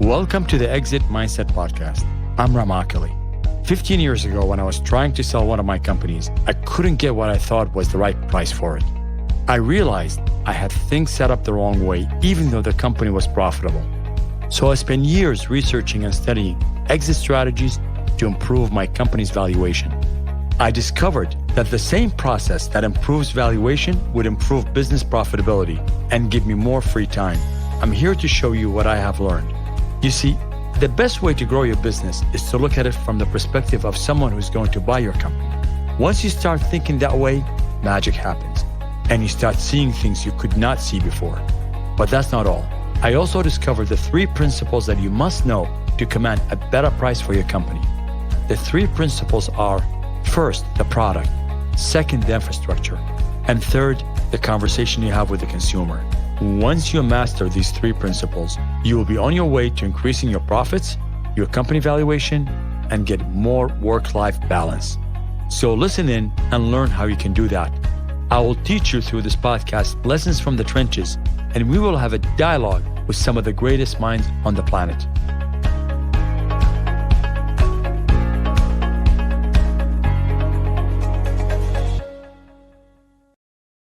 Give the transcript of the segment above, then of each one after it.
Welcome to the Exit Mindset Podcast. I'm Ramakali. 15 years ago, when I was trying to sell one of my companies, I couldn't get what I thought was the right price for it. I realized I had things set up the wrong way, even though the company was profitable. So I spent years researching and studying exit strategies to improve my company's valuation. I discovered that the same process that improves valuation would improve business profitability and give me more free time. I'm here to show you what I have learned. You see, the best way to grow your business is to look at it from the perspective of someone who's going to buy your company. Once you start thinking that way, magic happens, and you start seeing things you could not see before. But that's not all. I also discovered the 3 principles that you must know to command a better price for your company. The 3 principles are: first, the product; second, the infrastructure; and third, the conversation you have with the consumer. Once you master these 3 principles, you will be on your way to increasing your profits, your company valuation, and get more work-life balance. So listen in and learn how you can do that. I will teach you through this podcast lessons from the trenches, and we will have a dialogue with some of the greatest minds on the planet.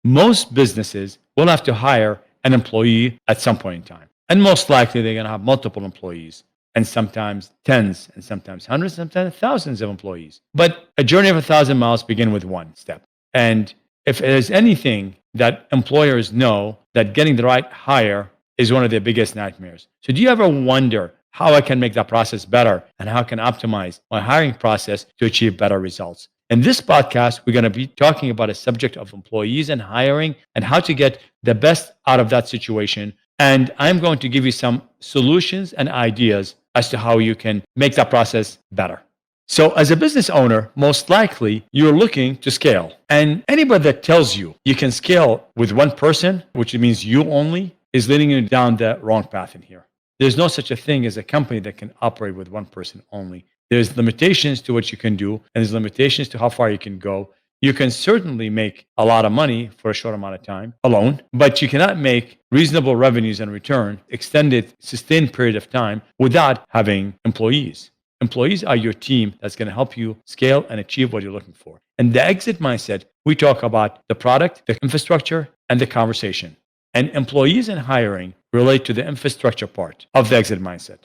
Most businesses will have to hire an employee at some point in time. And most likely they're going to have multiple employees, and sometimes tens, and sometimes hundreds, sometimes thousands of employees. But a journey of 1,000 miles begins with one step. And if there's anything that employers know, that getting the right hire is one of their biggest nightmares. So do you ever wonder how I can make that process better and how I can optimize my hiring process to achieve better results? In this podcast, we're going to be talking about a subject of employees and hiring and how to get the best out of that situation. And I'm going to give you some solutions and ideas as to how you can make that process better. So as a business owner, most likely you're looking to scale. And anybody that tells you you can scale with one person, which means you only, is leading you down the wrong path in here. There's no such a thing as a company that can operate with one person only. There's limitations to what you can do, and there's limitations to how far you can go. You can certainly make a lot of money for a short amount of time alone, but you cannot make reasonable revenues and return, extended, sustained period of time without having employees. Employees are your team that's going to help you scale and achieve what you're looking for. And the exit mindset, we talk about the product, the infrastructure, and the conversation. And employees and hiring relate to the infrastructure part of the exit mindset.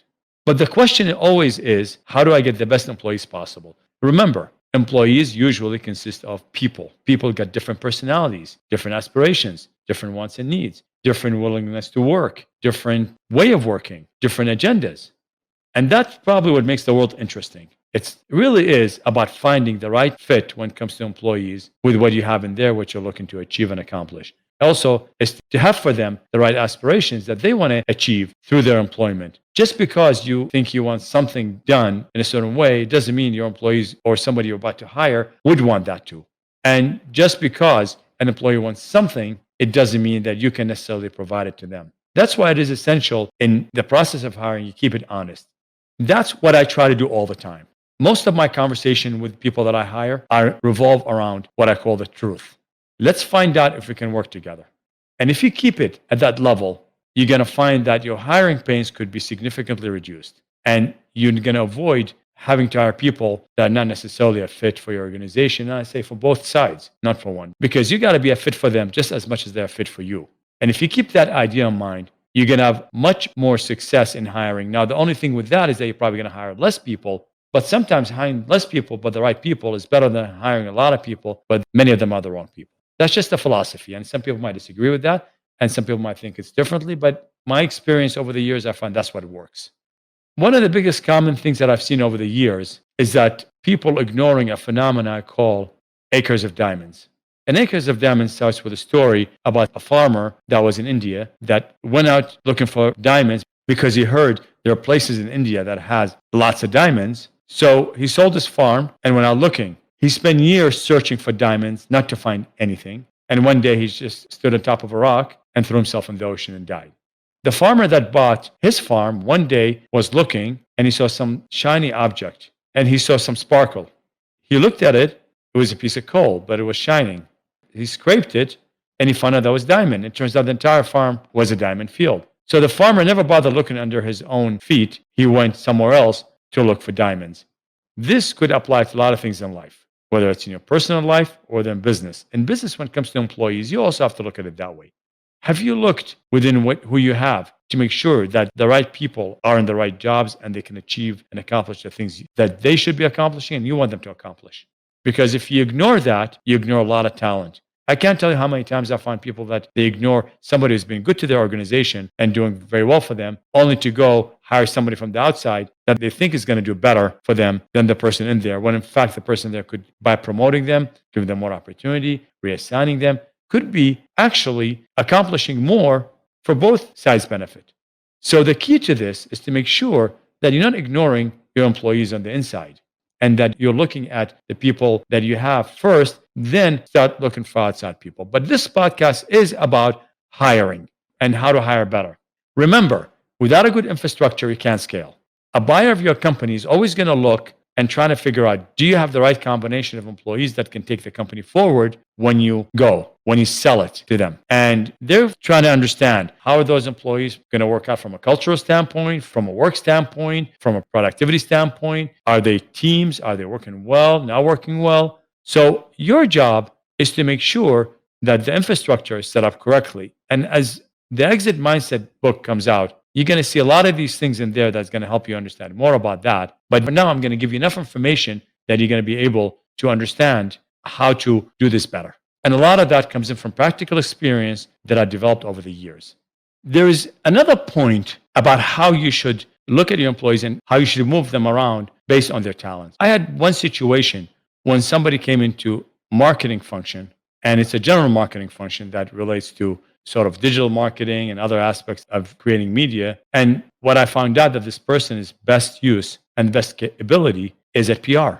But the question always is, how do I get the best employees possible? Remember, employees usually consist of people. People got different personalities, different aspirations, different wants and needs, different willingness to work, different way of working, different agendas. And that's probably what makes the world interesting. It really is about finding the right fit when it comes to employees with what you have in there, what you're looking to achieve and accomplish. Also, is to have for them the right aspirations that they want to achieve through their employment. Just because you think you want something done in a certain way doesn't mean your employees or somebody you're about to hire would want that too. And just because an employee wants something, it doesn't mean that you can necessarily provide it to them. That's why it is essential in the process of hiring, you keep it honest. That's what I try to do all the time. Most of my conversation with people that I hire revolve around what I call the truth. Let's find out if we can work together. And if you keep it at that level, you're going to find that your hiring pains could be significantly reduced. And you're going to avoid having to hire people that are not necessarily a fit for your organization. And I say for both sides, not for one. Because you got to be a fit for them just as much as they're a fit for you. And if you keep that idea in mind, you're going to have much more success in hiring. Now, the only thing with that is that you're probably going to hire less people. But sometimes hiring less people, but the right people, is better than hiring a lot of people, but many of them are the wrong people. That's just a philosophy. And some people might disagree with that. And some people might think it's differently. But my experience over the years, I find that's what works. One of the biggest common things that I've seen over the years is that people ignoring a phenomenon I call acres of diamonds. And acres of diamonds starts with a story about a farmer that was in India that went out looking for diamonds because he heard there are places in India that has lots of diamonds. So he sold his farm and went out looking. He spent years searching for diamonds, not to find anything. And one day he just stood on top of a rock and threw himself in the ocean and died. The farmer that bought his farm one day was looking and he saw some shiny object and he saw some sparkle. He looked at it. It was a piece of coal, but it was shining. He scraped it and he found out that was diamond. It turns out the entire farm was a diamond field. So the farmer never bothered looking under his own feet. He went somewhere else to look for diamonds. This could apply to a lot of things in life, whether it's in your personal life or in business. In business, when it comes to employees, you also have to look at it that way. Have you looked within who you have to make sure that the right people are in the right jobs and they can achieve and accomplish the things that they should be accomplishing and you want them to accomplish? Because if you ignore that, you ignore a lot of talent. I can't tell you how many times I find people that they ignore somebody who's been good to their organization and doing very well for them, only to go hire somebody from the outside that they think is going to do better for them than the person in there, when in fact the person there could, by promoting them, giving them more opportunity, reassigning them, could be actually accomplishing more for both sides' benefit. So the key to this is to make sure that you're not ignoring your employees on the inside, and that you're looking at the people that you have first, then start looking for outside people. But this podcast is about hiring and how to hire better. Remember, without a good infrastructure, you can't scale. A buyer of your company is always going to look and trying to figure out, do you have the right combination of employees that can take the company forward when you sell it to them? And they're trying to understand, how are those employees going to work out from a cultural standpoint, from a work standpoint, from a productivity standpoint? Are they teams? Are they working well, not working well? So your job is to make sure that the infrastructure is set up correctly. And as the Exit Mindset book comes out, you're going to see a lot of these things in there that's going to help you understand more about that. But now I'm going to give you enough information that you're going to be able to understand how to do this better. And a lot of that comes in from practical experience that I developed over the years. There is another point about how you should look at your employees and how you should move them around based on their talents. I had one situation when somebody came into marketing function, and it's a general marketing function that relates to sort of digital marketing and other aspects of creating media. And what I found out that this person's best use and best ability is at PR.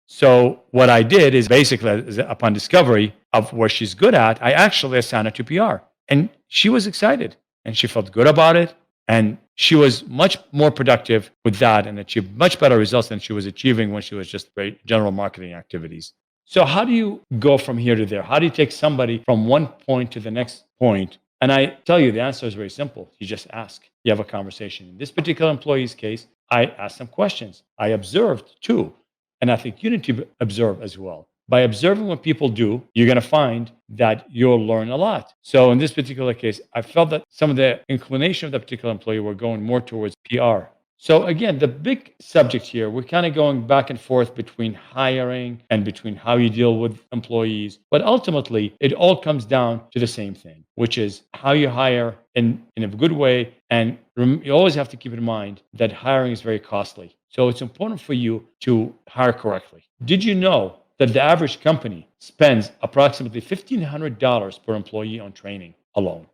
So what I did is basically, upon discovery of where she's good at, I actually assigned her to PR. And she was excited and she felt good about it. And she was much more productive with that and achieved much better results than she was achieving when she was just general marketing activities. So how do you go from here to there? How do you take somebody from one point to the next point? And I tell you, the answer is very simple. You just ask. You have a conversation. In this particular employee's case, I asked them questions. I observed too. And I think you need to observe as well. By observing what people do, you're going to find that you'll learn a lot. So in this particular case, I felt that some of the inclination of the particular employee were going more towards PR. So again, the big subject here, we're kind of going back and forth between hiring and between how you deal with employees. But ultimately, it all comes down to the same thing, which is how you hire in a good way. And you always have to keep in mind that hiring is very costly. So it's important for you to hire correctly. Did you know that the average company spends approximately $1,500 per employee on training alone?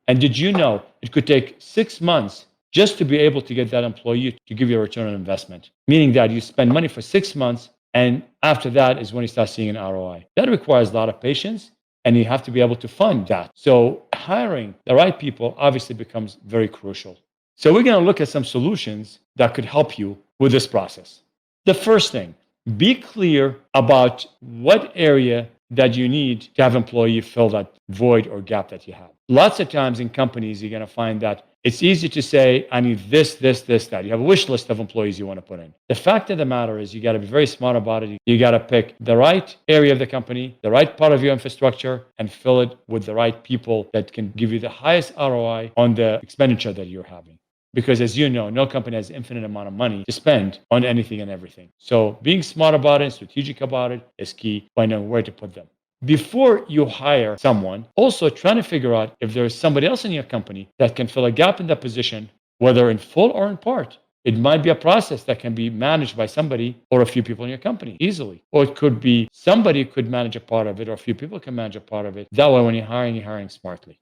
And did you know it could take 6 months just to be able to get that employee to give you a return on investment? Meaning that you spend money for 6 months, and after that is when you start seeing an ROI. That requires a lot of patience, and you have to be able to fund that. So hiring the right people obviously becomes very crucial. So we're going to look at some solutions that could help you with this process. The first thing, be clear about what area that you need to have employee fill that void or gap that you have. Lots of times in companies, you're going to find that it's easy to say, I need this, that. You have a wish list of employees you want to put in. The fact of the matter is you got to be very smart about it. You got to pick the right area of the company, the right part of your infrastructure, and fill it with the right people that can give you the highest ROI on the expenditure that you're having. Because as you know, no company has infinite amount of money to spend on anything and everything. So being smart about it, strategic about it is key by knowing where to put them. Before you hire someone, also trying to figure out if there is somebody else in your company that can fill a gap in that position, whether in full or in part. It might be a process that can be managed by somebody or a few people in your company easily. Or it could be somebody could manage a part of it, or a few people can manage a part of it. That way, when you're hiring smartly.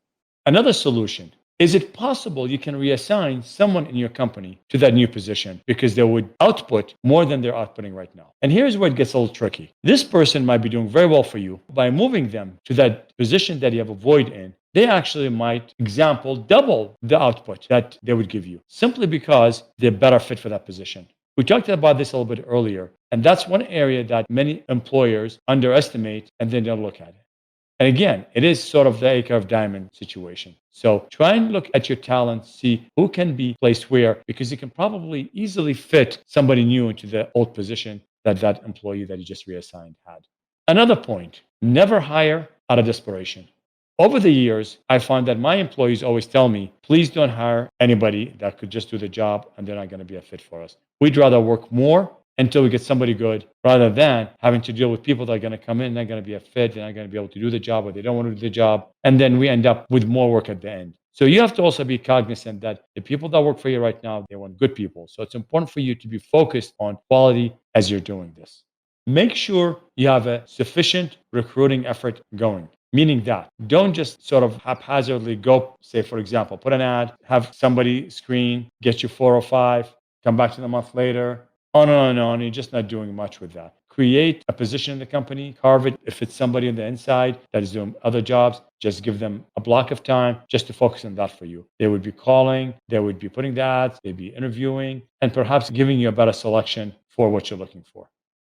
Another solution. Is it possible you can reassign someone in your company to that new position because they would output more than they're outputting right now? And here's where it gets a little tricky. This person might be doing very well for you. By moving them to that position that you have a void in, they actually might, example, double the output that they would give you simply because they're better fit for that position. We talked about this a little bit earlier, and that's one area that many employers underestimate and then don't look at it. And again, it is sort of the acre of diamond situation. So try and look at your talent, see who can be placed where, because you can probably easily fit somebody new into the old position that that employee that you just reassigned had. Another point, never hire out of desperation. Over the years, I find that my employees always tell me, please don't hire anybody that could just do the job and they're not going to be a fit for us. We'd rather work more until we get somebody good rather than having to deal with people that are going to come in, not going to be a fit, they're not going to be able to do the job or they don't want to do the job. And then we end up with more work at the end. So you have to also be cognizant that the people that work for you right now, they want good people. So it's important for you to be focused on quality as you're doing this. Make sure you have a sufficient recruiting effort going. Meaning that don't just sort of haphazardly go, say, for example, put an ad, have somebody screen, get you 4 or 5, come back to the month later, on and on and on. You're just not doing much with that. Create a position in the company, carve it. If it's somebody on the inside that is doing other jobs, just give them a block of time just to focus on that for you. They would be calling, they would be putting the ads, they'd be interviewing, and perhaps giving you a better selection for what you're looking for.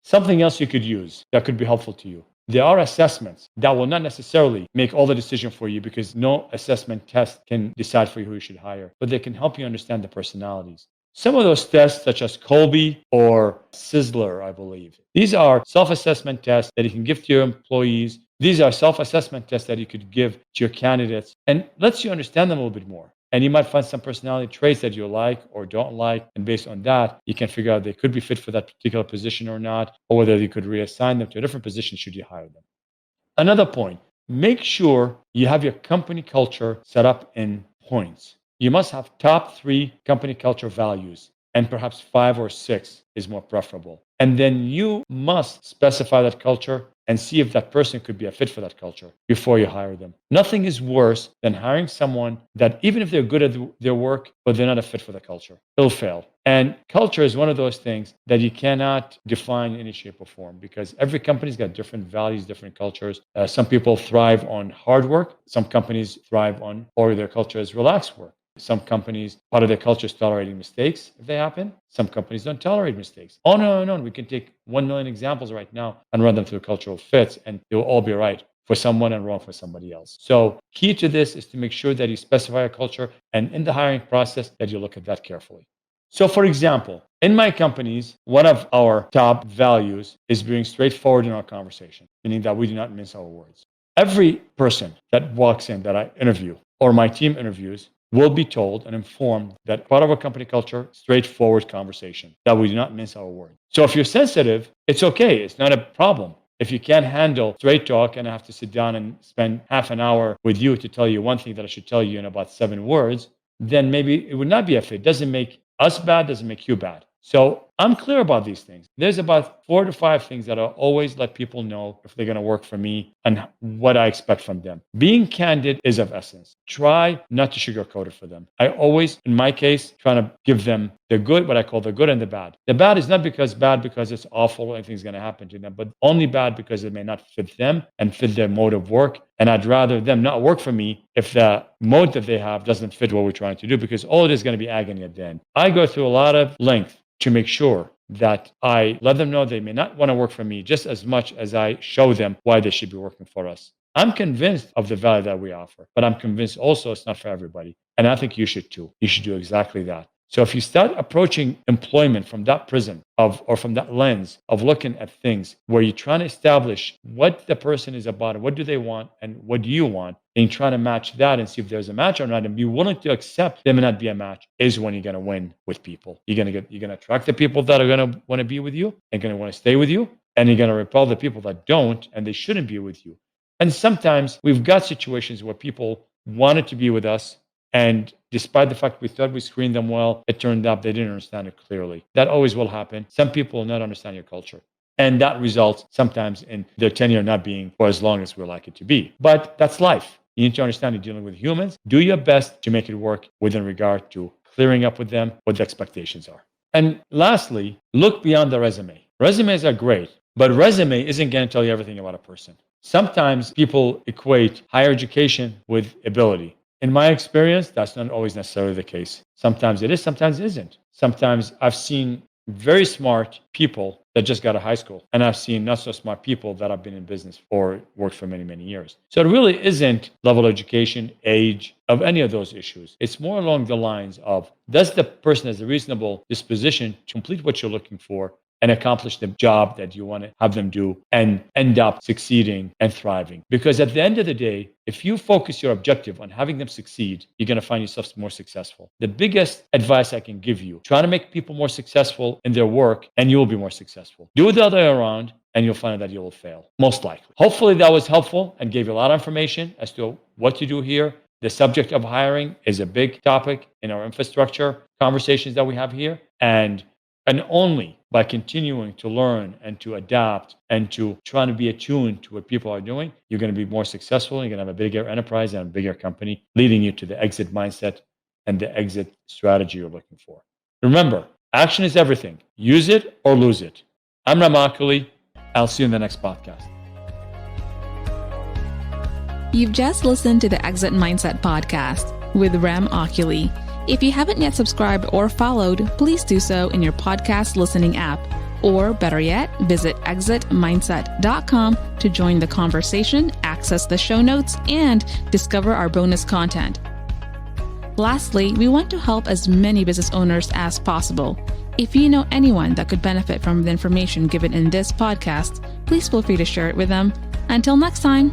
Something else you could use that could be helpful to you. There are assessments that will not necessarily make all the decision for you because no assessment test can decide for you who you should hire, but they can help you understand the personalities. Some of those tests, such as Colby or Sizzler, I believe, these are self-assessment tests that you can give to your employees. These are self-assessment tests that you could give to your candidates and lets you understand them a little bit more. And you might find some personality traits that you like or don't like. And based on that, you can figure out they could be fit for that particular position or not, or whether you could reassign them to a different position should you hire them. Another point, make sure you have your company culture set up in points. You must have top 3 company culture values, and perhaps 5 or 6 is more preferable. And then you must specify that culture and see if that person could be a fit for that culture before you hire them. Nothing is worse than hiring someone that even if they're good at their work, but they're not a fit for the culture. It'll fail. And culture is one of those things that you cannot define in any shape or form because every company's got different values, different cultures. Some people thrive on hard work. Some companies thrive on, or their culture is relaxed work. Some companies, part of their culture is tolerating mistakes if they happen. Some companies don't tolerate mistakes. On and on. We can take 1 million examples right now and run them through cultural fits, and they will all be right for someone and wrong for somebody else. So key to this is to make sure that you specify a culture, and in the hiring process that you look at that carefully. So for example, in my companies, one of our top values is being straightforward in our conversation, meaning that we do not mince our words. Every person that walks in that I interview or my team interviews will be told and informed that part of our company culture, straightforward conversation, that we do not mince our words. So if you're sensitive, it's okay. It's not a problem. If you can't handle straight talk and I have to sit down and spend half an hour with you to tell you one thing that I should tell you in about 7 words, then maybe it would not be a fit. It doesn't make us bad, doesn't make you bad. So I'm clear about these things. There's about 4 to 5 things that I always let people know if they're going to work for me and what I expect from them. Being candid is of essence. Try not to sugarcoat it for them. I always, in my case, try to give them the good, what I call the good and the bad. The bad is not bad because it's awful, anything's going to happen to them, but only bad because it may not fit them and fit their mode of work. And I'd rather them not work for me if the mode that they have doesn't fit what we're trying to do, because all it is going to be agony at the end. I go through a lot of length to make sure that I let them know they may not want to work for me just as much as I show them why they should be working for us. I'm convinced of the value that we offer, but I'm convinced also it's not for everybody. And I think you should too. You should do exactly that. So if you start approaching employment from that prism or from that lens of looking at things where you're trying to establish what the person is about, what do they want and what do you want, and you're trying to match that and see if there's a match or not, and be willing to accept there may not be a match, is when you're going to win with people. You're going to attract the people that are going to want to be with you and going to want to stay with you, and you're going to repel the people that don't and they shouldn't be with you. And sometimes we've got situations where people wanted to be with us, and despite the fact we thought we screened them well, it turned out they didn't understand it clearly. That always will happen. Some people will not understand your culture. And that results sometimes in their tenure not being for as long as we like it to be. But that's life. You need to understand you're dealing with humans. Do your best to make it work within regard to clearing up with them what the expectations are. And lastly, look beyond the resume. Resumes are great, but resume isn't going to tell you everything about a person. Sometimes people equate higher education with ability. In my experience, that's not always necessarily the case. Sometimes it is, sometimes it isn't. Sometimes I've seen very smart people that just got out of high school. And I've seen not so smart people that have been in business or worked for many, many years. So it really isn't level of education, age, of any of those issues. It's more along the lines of, does the person has a reasonable disposition to complete what you're looking for and accomplish the job that you want to have them do and end up succeeding and thriving? Because at the end of the day, if you focus your objective on having them succeed, you're going to find yourself more successful. The biggest advice I can give you, try to make people more successful in their work and you will be more successful. Do it the other way around and you'll find that you will fail, most likely. Hopefully that was helpful and gave you a lot of information as to what to do here. The subject of hiring is a big topic in our infrastructure conversations that we have here. And only by continuing to learn and to adapt and to try to be attuned to what people are doing, you're going to be more successful. You're going to have a bigger enterprise and a bigger company, leading you to the exit mindset and the exit strategy you're looking for. Remember, action is everything. Use it or lose it. I'm Ram Akili. I'll see you in the next podcast. You've just listened to the Exit Mindset podcast with Ram Akili. If you haven't yet subscribed or followed, please do so in your podcast listening app. Or better yet, visit exitmindset.com to join the conversation, access the show notes, and discover our bonus content. Lastly, we want to help as many business owners as possible. If you know anyone that could benefit from the information given in this podcast, please feel free to share it with them. Until next time.